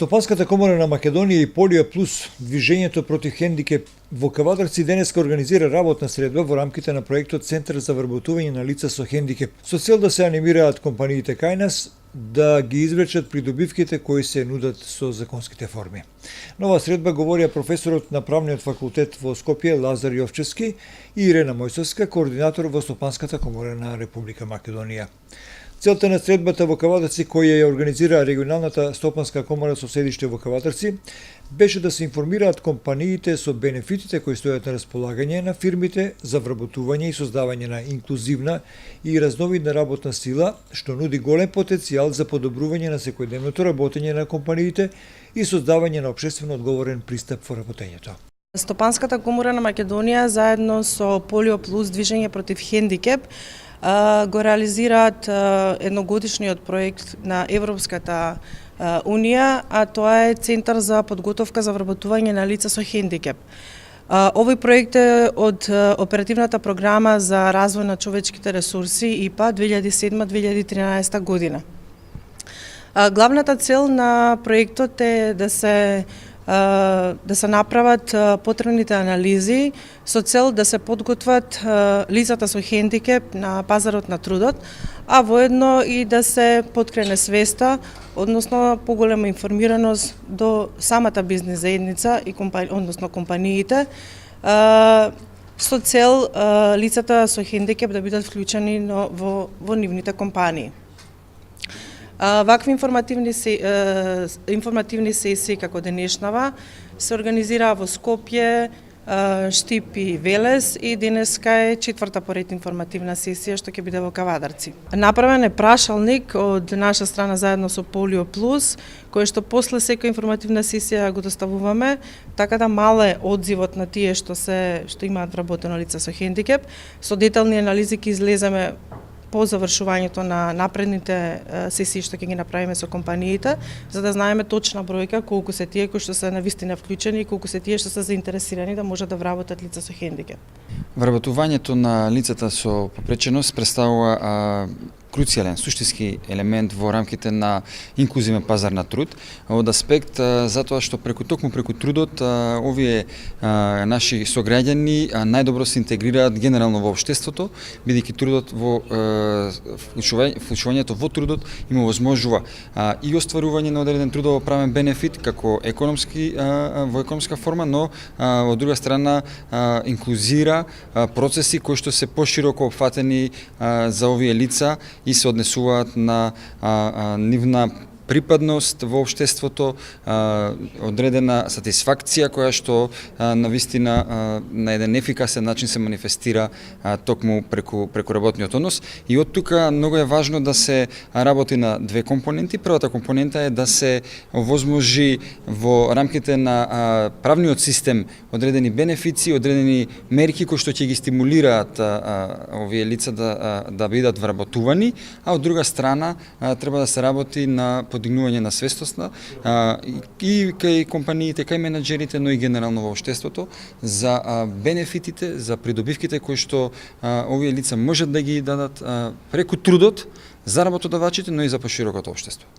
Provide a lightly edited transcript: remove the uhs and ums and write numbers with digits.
Стопанската комора на Македонија и Полио Плюс, движењето против хендикеп во Кавадарци денеска организира работна средба во рамките на проектот Центар за вработување на лица со хендикеп, со цел да се анимираат компаниите кај нас да ги извлечат придобивките кои се нудат со законските форми. На оваа средба говорија професорот на правниот факултет во Скопје Лазар Јовчевски и Ирена Мојсовска, координатор во Стопанската комора на Република Македонија. Целта на средбата во Кавадарци, која ја организира регионалната стопанска комора со седиште во Кавадарци, беше да се информираат компаниите со бенефитите кои стојат на располагање на фирмите за вработување и создавање на инклузивна и разновидна работна сила, што нуди голем потенцијал за подобрување на секојдневното работење на компаниите и создавање на општествено одговорен пристап во работењето. Стопанската комора на Македонија заедно со Полио Плюс движење против хендикеп го реализираат едногодишниот проект на Европската Унија, а тоа е Центар за подготовка за вработување на лица со хендикеп. Овој проект е од оперативната програма за развој на човечките ресурси ИПА 2007-2013 година. Главната цел на проектот е да се направат потребните анализи со цел да се подготват лицата со хендикеп на пазарот на трудот, а воедно и да се подкрене свеста, односно поголема информираност до самата бизнес заедница и односно компаниите, со цел лицата со хендикеп да бидат вклучени во нивните компании. Вакви информативни сесии како денешнава се организираа во Скопје, Штип и Велес и денеска е четврта поред информативна сесија што ќе биде во Кавадарци. Направен е прашалник од наша страна заедно со Полио Плюс, кој што после секоја информативна сесија го доставуваме, така да мал е одзивот на тие што имаат вработено лица со хендикеп. Со детални анализи ќе излеземе по завршувањето на напредните сесии што ќе ги направиме со компаниите, за да знаеме точна бројка колку се тие кои што се навистина вклучени и колку се тие што се заинтересирани да можат да вработат лица со хендикеп. Вработувањето на лицата со попреченост представува круцијален, суштински елемент во рамките на инклузивен пазар на труд, од аспект затоа што токму преку трудот овие наши сограѓани најдобро се интегрираат генерално во општеството, бидејќи трудот во вклучувањето во трудот им овозможува и остварување на одреден трудово правен бенефит како во економска форма, но од друга страна инклузира процеси кои што се пошироко опфатени за овие лица и се однесуваат на нивна припадност во општеството, одредена сатисфакција која што навистина на еден ефикасен начин се манифестира токму преку работниот однос. И од тука многу е важно да се работи на две компоненти. Првата компонента е да се овозможи во рамките на правниот систем одредени бенефици, одредени мерки кои што ќе ги стимулираат овие лица да бидат вработувани, а од друга страна треба да се работи на подигнување на свестоста и кај компаниите, кај менаџерите, но и генерално во општеството за бенефитите, за придобивките кои што овие лица можат да ги дадат преку трудот за работодавачите, но и за поширокото општество.